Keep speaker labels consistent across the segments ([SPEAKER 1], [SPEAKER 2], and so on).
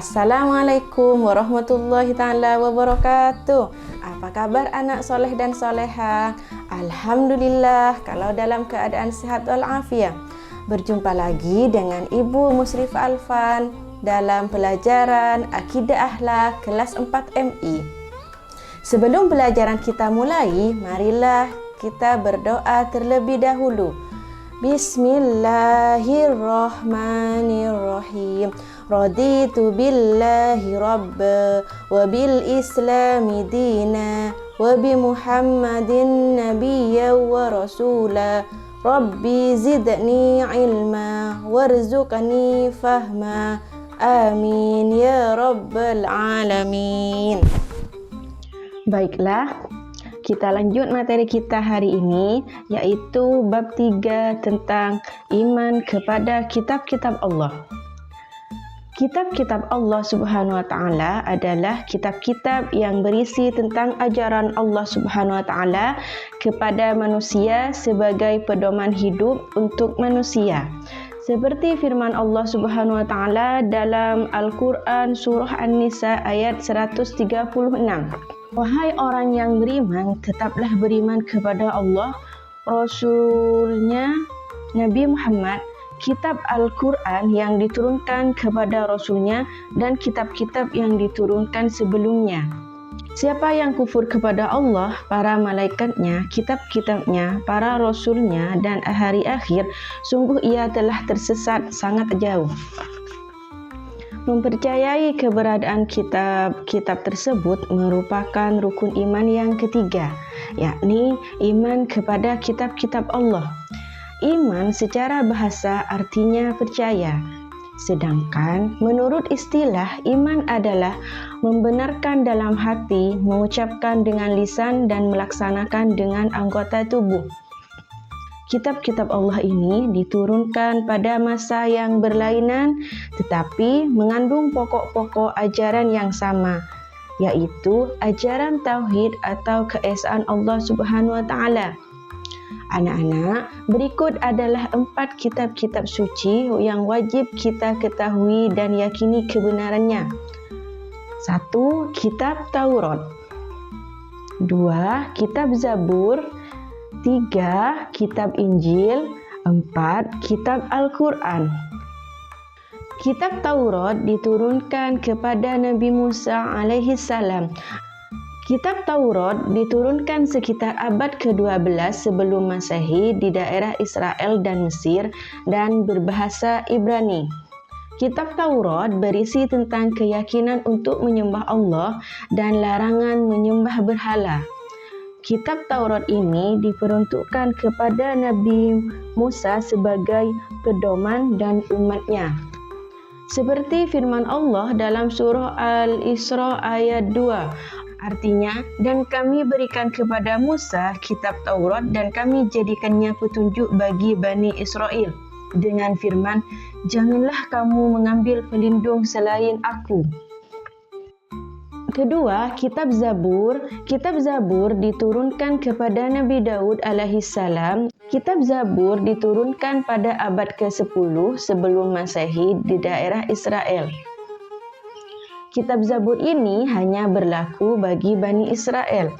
[SPEAKER 1] Assalamualaikum warahmatullahi ta'ala wabarakatuh. Apa kabar anak soleh dan soleha? Alhamdulillah kalau dalam keadaan sehat walafiat. Berjumpa lagi dengan Ibu Musrifah Alfan dalam pelajaran Akidah Akhlak kelas 4 MI. Sebelum pelajaran kita mulai, marilah kita berdoa terlebih dahulu. Bismillahirrahmanirrahim. Raditu billahi rabba wa bil islami dina wa bi muhammadin nabiyya wa rasula. Rabbi zidni ilma warzuqni fahma. Amin ya rabbal alamin. Baiklah, kita lanjut materi kita hari ini, yaitu bab 3 tentang iman kepada kitab-kitab Allah. Kitab-kitab Allah Subhanahu wa Ta'ala adalah kitab-kitab yang berisi tentang ajaran Allah Subhanahu wa Ta'ala kepada manusia sebagai pedoman hidup untuk manusia. Seperti firman Allah Subhanahu wa Ta'ala dalam Al-Quran surah An-Nisa ayat 136. Wahai orang yang beriman, tetaplah beriman kepada Allah, Rasulnya Nabi Muhammad, kitab Al-Quran yang diturunkan kepada Rasulnya, dan kitab-kitab yang diturunkan sebelumnya. Siapa yang kufur kepada Allah, para malaikatnya, kitab-kitabnya, para rasulnya, dan hari akhir, sungguh ia telah tersesat sangat jauh. Mempercayai keberadaan kitab-kitab tersebut merupakan rukun iman yang ketiga, yakni iman kepada kitab-kitab Allah. Iman secara bahasa artinya percaya, sedangkan menurut istilah iman adalah membenarkan dalam hati, mengucapkan dengan lisan, dan melaksanakan dengan anggota tubuh. Kitab-kitab Allah ini diturunkan pada masa yang berlainan tetapi mengandung pokok-pokok ajaran yang sama, yaitu ajaran tauhid atau keesaan Allah Subhanahu wa Ta'ala. Anak-anak, berikut adalah 4 kitab-kitab suci yang wajib kita ketahui dan yakini kebenarannya. 1. Kitab Taurat. 2. Kitab Zabur. 3. Kitab Injil. 4. Kitab Al-Quran. Kitab Taurat diturunkan kepada Nabi Musa alaihi salam. Kitab Taurat diturunkan sekitar abad ke-12 sebelum Masehi di daerah Israel dan Mesir dan berbahasa Ibrani. Kitab Taurat berisi tentang keyakinan untuk menyembah Allah dan larangan menyembah berhala. Kitab Taurat ini diperuntukkan kepada Nabi Musa sebagai pedoman dan umatnya. Seperti firman Allah dalam surah Al-Isra ayat 2, artinya, dan kami berikan kepada Musa kitab Taurat dan kami jadikannya petunjuk bagi Bani Israel dengan firman, janganlah kamu mengambil pelindung selain aku. Kedua, kitab Zabur. Kitab Zabur diturunkan kepada Nabi Daud alaihissalam. Kitab Zabur diturunkan pada abad ke-10 sebelum Masehi di daerah Israel. Kitab Zabur ini hanya berlaku bagi Bani Israel.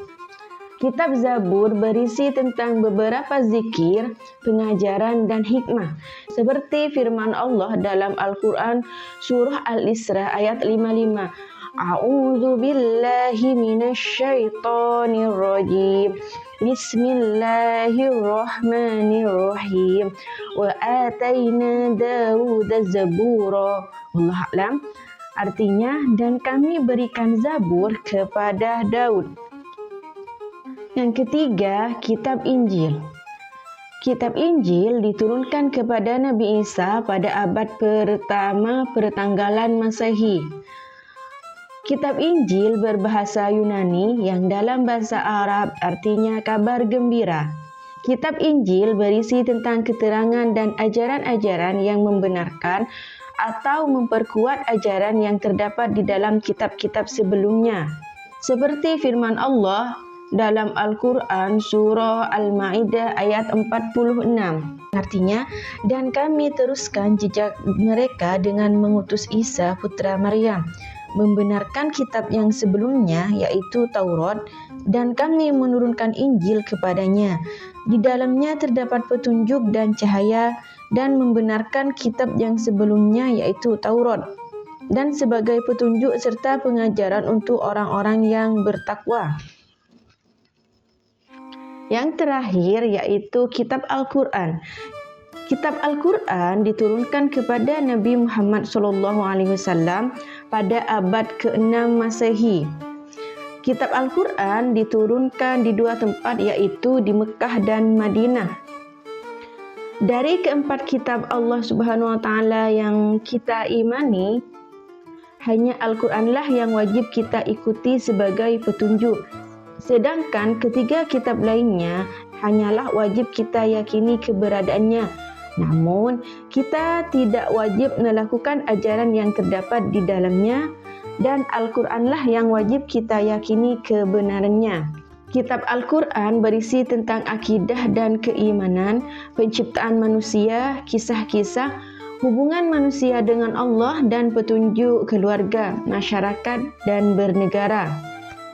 [SPEAKER 1] Kitab Zabur berisi tentang beberapa zikir, pengajaran, dan hikmah. Seperti firman Allah dalam Al-Quran surah Al-Isra ayat 55. A'udzu billahi minasyaitonir rajim. Bismillahirrahmanirrahim. Wa ataina Dauda zabura. Wallahu a'lam. Artinya, dan kami berikan Zabur kepada Daud. Yang ketiga, kitab Injil. Kitab Injil diturunkan kepada Nabi Isa pada abad pertama pertanggalan Masehi. Kitab Injil berbahasa Yunani yang dalam bahasa Arab artinya kabar gembira. Kitab Injil berisi tentang keterangan dan ajaran-ajaran yang membenarkan atau memperkuat ajaran yang terdapat di dalam kitab-kitab sebelumnya. Seperti firman Allah dalam Al-Quran surah Al-Ma'idah ayat 46. Artinya, dan kami teruskan jejak mereka dengan mengutus Isa putra Maryam, membenarkan kitab yang sebelumnya yaitu Taurat, dan kami menurunkan Injil kepadanya. Di dalamnya terdapat petunjuk dan cahaya, dan membenarkan kitab yang sebelumnya yaitu Taurat, dan sebagai petunjuk serta pengajaran untuk orang-orang yang bertakwa. Yang terakhir yaitu kitab Al-Quran. Kitab Al-Quran diturunkan kepada Nabi Muhammad SAW pada abad ke-6 Masehi. Kitab Al-Quran diturunkan di dua tempat yaitu di Mekah dan Madinah. Dari keempat kitab Allah Subhanahu wa Ta'ala yang kita imani, hanya Al-Quranlah yang wajib kita ikuti sebagai petunjuk. Sedangkan ketiga kitab lainnya hanyalah wajib kita yakini keberadaannya. Namun, kita tidak wajib melakukan ajaran yang terdapat di dalamnya, dan Al-Quranlah yang wajib kita yakini kebenarannya. Kitab Al-Quran berisi tentang akidah dan keimanan, penciptaan manusia, kisah-kisah, hubungan manusia dengan Allah, dan petunjuk keluarga, masyarakat, dan bernegara.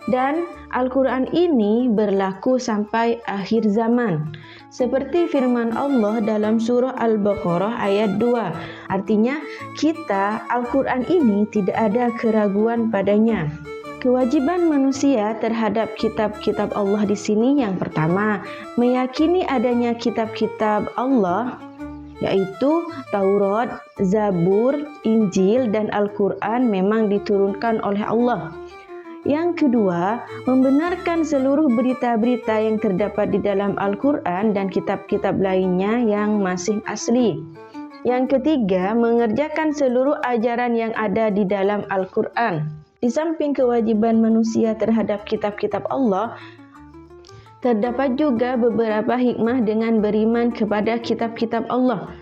[SPEAKER 1] Dan Al-Quran ini berlaku sampai akhir zaman. Seperti firman Allah dalam surah Al-Baqarah ayat 2. Artinya, kita Al-Quran ini tidak ada keraguan padanya. Kewajiban manusia terhadap kitab-kitab Allah di sini yang pertama, meyakini adanya kitab-kitab Allah, yaitu Taurat, Zabur, Injil, dan Al-Quran memang diturunkan oleh Allah. Yang kedua, membenarkan seluruh berita-berita yang terdapat di dalam Al-Quran dan kitab-kitab lainnya yang masih asli. Yang ketiga, mengerjakan seluruh ajaran yang ada di dalam Al-Quran. Di samping kewajiban manusia terhadap kitab-kitab Allah, terdapat juga beberapa hikmah dengan beriman kepada kitab-kitab Allah.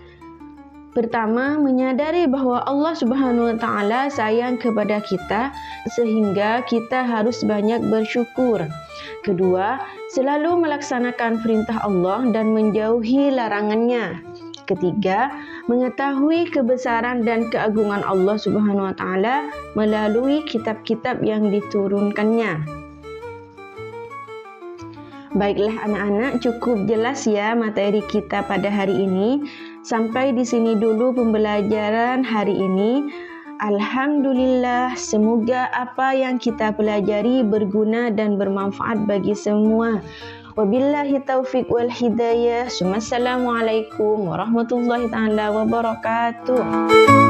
[SPEAKER 1] Pertama, menyadari bahwa Allah Subhanahu wa Ta'ala sayang kepada kita sehingga kita harus banyak bersyukur. Kedua, selalu melaksanakan perintah Allah dan menjauhi larangannya. Ketiga, mengetahui kebesaran dan keagungan Allah Subhanahu wa Ta'ala melalui kitab-kitab yang diturunkannya. Baiklah anak-anak, cukup jelas ya materi kita pada hari ini. Sampai di sini dulu pembelajaran hari ini. Alhamdulillah, semoga apa yang kita pelajari berguna dan bermanfaat bagi semua. Wabillahi taufiq wal hidayah. Assalamualaikum warahmatullahi taala wabarakatuh.